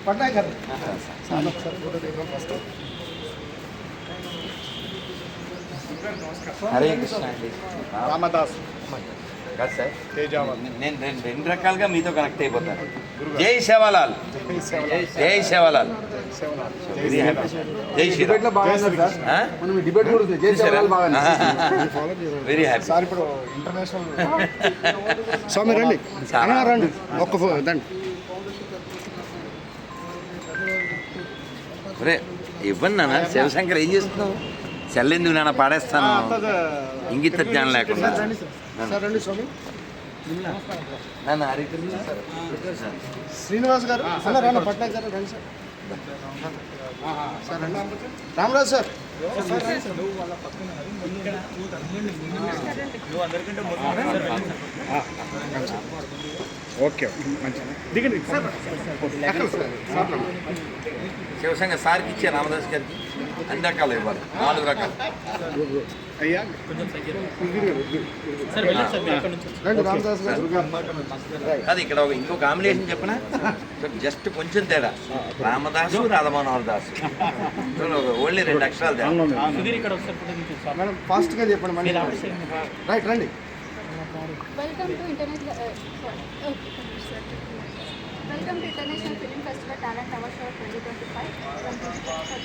పట్నాయక్ గారు సార్ ఒకసారి photo దిగుదాం first. Hare Krishna అండి. రామదాస్ కాదు సార్, తేజావల్. నేను రెండు రకాలుగా మీతో కనెక్ట్ అయిపోతాను. జై సేవాలాల్, జై సేవాలాల్, వెరీ హ్యాపీ. జై శ్రీరామ్, వెరీ హ్యాపీ. సార్ ఇప్పుడు ఇంటర్నేషనల్ స్వామి రండి అన్న రండి ఒక్క దండి. ఒరే ఇవ్వండి నాన్న. శివశంకర్ ఏం చేస్తున్నావు? చెల్లెందుకు నాన్న పాడేస్తాను ఇంగిత జ్ఞానం లేకుండా. సార్ రండి స్వామి. నాన్న హరే కృష్ణ సార్. శ్రీనివాస్ గారు అన్న రాన్న పట్నాయక్ గారు రండి సార్. సార్ రండి రామరాజు సార్. ఓకే దిగండి సార్. శివశంకర్ సార్కి ఇచ్చే రామదాస్ గారికి అన్ని రకాలు ఇవ్వాలి, 4 రకాలు. అయ్యా రండి రామదాస్ గారు. అది ఇక్కడ ఇంకో కాంబినేషన్ చెప్పనా? జస్ట్ కొంచెం తేడా. రామదాసు రాధమోహన్ దాసు, ఓన్లీ 2 అక్షరాలు తేడా. మేడం ఫాస్ట్గా చెప్పండి మళ్ళీ. రైట్ రండి. Welcome to International Film Festival Talent Award Show 2025 from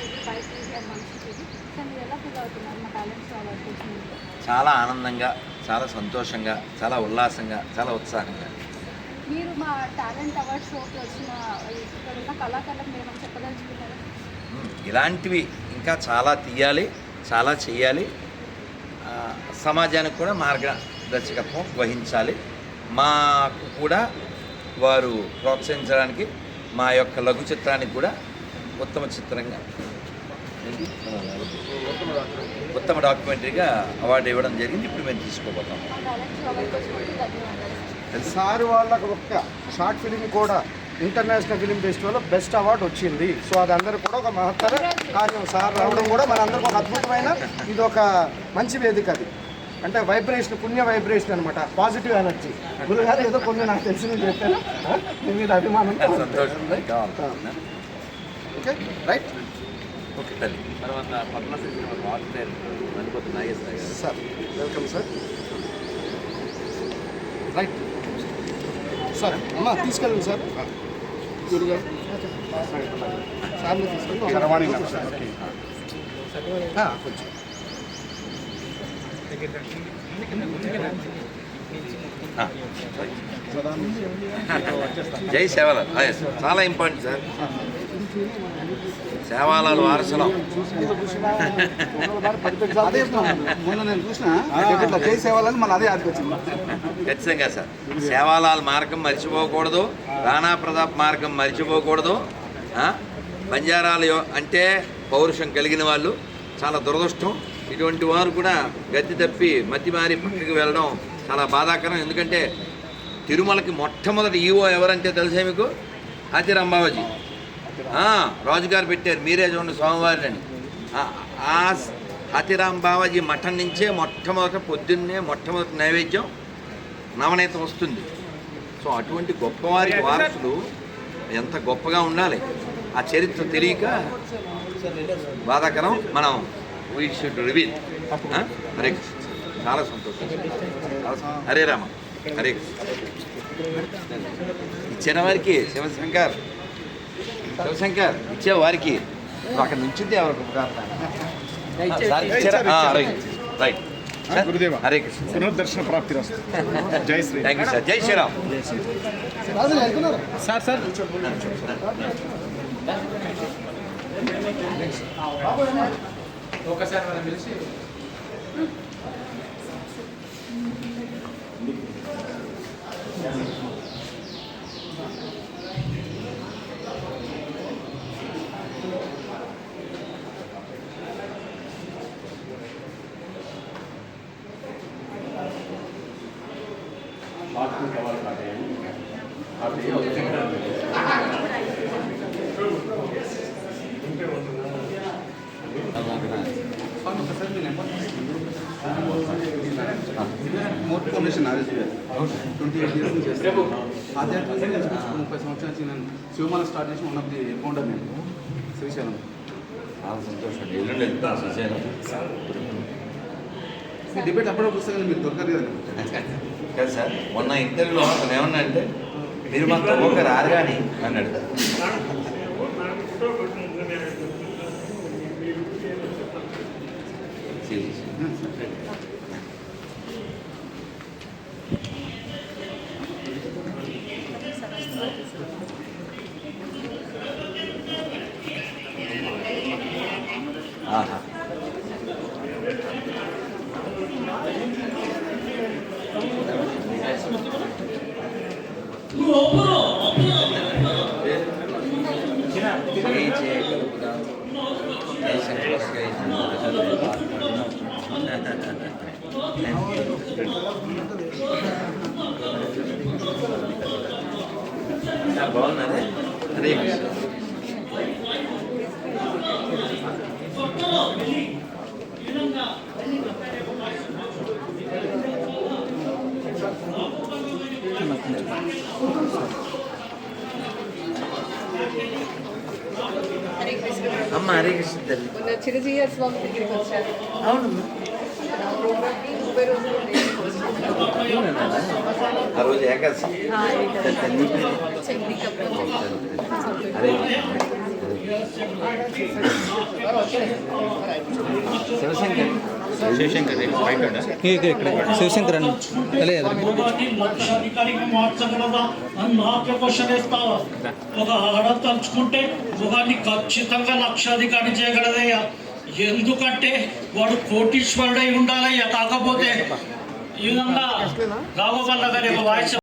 25 TV and Manchi TV. So మీరు ఎలా ఫీల్ అవుతున్నారు మా టాలెంట్ షో అవార్డ్స్ వచ్చినందుకు? చాలా ఆనందంగా, చాలా సంతోషంగా, చాలా ఉల్లాసంగా, చాలా ఉత్సాహంగా. మీరు మా టాలెంట్ అవార్డ్ షోకి వచ్చిన ఇక్కడ ఉన్న కళాకారులకు మీరు ఏమైనా చెప్పదలుచుకున్నారా? ఇలాంటివి ఇంకా చాలా తీయాలి, చాలా చేయాలి. సమాజానికి కూడా మార్గదర్శకత్వం వహించాలి. మాకు కూడా వారు ప్రోత్సహించడానికి మా యొక్క లఘు చిత్రానికి కూడా ఉత్తమ చిత్రంగా, ఉత్తమ డాక్యుమెంటరీగా అవార్డు ఇవ్వడం జరిగింది. ఇప్పుడు మేము తీసుకోబోతాం. మా టాలెంట్ షో అవార్డ్కి వచ్చినందుకు ధన్యవాదాలు. సార్ వాళ్ళకు ఒక్క షార్ట్ ఫిలిం కూడా ఇంటర్నేషనల్ ఫిలిం ఫెస్టివల్లో బెస్ట్ అవార్డు వచ్చింది. సో అది అందరూ కూడా ఒక మహత్తర కార్యం. సార్ రావడం కూడా మనందరికీ ఒక అద్భుతమైన, ఇది ఒక మంచి వేదిక. అది అంటే వైబ్రేషన్, పుణ్య వైబ్రేషన్ అనమాట, పాజిటివ్ ఎనర్జీ. గురుగారు ఏదో కొన్ని నాకు తెలిసి చెప్పాను, మీ మీద అభిమానం. సంతోషం. Okay right. ఓకే తల్లి. తర్వాత పద్మశ్రీ సినిమా మణిపతి నాగేశ్వర గారు sir welcome sir. Right sir. అమ్మా తీసుకెళ్ళండి సార్. గురుగారు సార్ని తీసుకెళ్ళి కొంచెం జై సేవాలాల్. చాలా ఇంపార్టెంట్ సార్. సేవాలాల్ వారసులం. అదే మొన్న నేను చూసిన జై సేవాలని మన అదే ఆడికొచ్చింది. ఖచ్చితంగా సార్. సేవాలాల్ మార్గం మర్చిపోకూడదు, రాణా ప్రతాప్ మార్గం మర్చిపోకూడదు. బంజారాలు అంటే పౌరుషం కలిగిన వాళ్ళు. చాలా దురదృష్టం ఇటువంటి వారు కూడా గతి తప్పి మతి మారి పక్కకి వెళ్ళడం చాలా బాధాకరం. ఎందుకంటే తిరుమలకి మొట్టమొదటి ఈవో ఎవరంటే తెలుసా మీకు? హాతీరాం బావాజీ. రాజుగారు పెట్టారు, మీరే చూడండి స్వామివారిని అని. ఆ హాతీరాం బావాజీ మఠం నుంచే పొద్దున్నే మొట్టమొదటి నైవేద్యం నవనీత వస్తుంది. సో అటువంటి గొప్పవారి వారసులు ఎంత గొప్పగా ఉండాలి. ఆ చరిత్ర తెలియక బాధాకరం. మనం we should reveal. Hare Krishna. చాలా సంతోషం. హరే రామ. హరే కృష్ణ. ఇచ్చిన వారికి శివశంకర్ ఇచ్చే వారికి అక్కడ నుంచింది ఎవరికి ఉపకారం. రైట్. గురుదేవ హరే కృష్ణ. పునర్దర్శన ప్రాప్తి రాదు. జై శ్రీ. Thank you sir. జై శ్రీరామ్. సార్ సార్ ఒకసారి మనం పిలిచి more information. 28 years. ఆధ్యాత్మికంగా 30 సంవత్సరాల నుంచి నేను శివమాల స్టార్ట్ చేసిన వన్ ఆఫ్ ది ఫౌండర్ నేను శ్రీశైలం. చాలా సంతోషం. ఎల్లుండి వెళ్తాను శ్రీశైలం. ఈ డిబేట్ అప్పుడప్పుడు పుస్తకాలు మీరు దొరకదు కదా. కదా సార్, మొన్న ఇంటర్వ్యూలో అతను ఏమన్నా అంటే మీరు మాతో ఒక రారు కానీ అన్నాడు. ఆహా. బాగున్నారే. హరే కృష్ణ. అమ్మ హరే కృష్ణ తల్లి. మొన్న చిరంజీవి స్వామి దగ్గరికి వచ్చారు. అవునమ్మా. ప్రోగ్రామ్కి 30 రోజులు ఆ రోజు ఏకాదశి. హరే శివశంకర్. శివశంకర్ శివశంకర్ అని లక్షాధికారికి మార్చగలదా అని నాకే క్వశ్చన్ వేస్తావా? ఒక ఆడ తలుచుకుంటే ఒకరిని ఖచ్చితంగా లక్షాధికారి చేయగలదయ్యా. ఎందుకంటే వాడు కోటీశ్వరుడై ఉండాలయ్యా. కాకపోతే ఈ విధంగా రాఘవల్ల గారి ఒక వాయిస్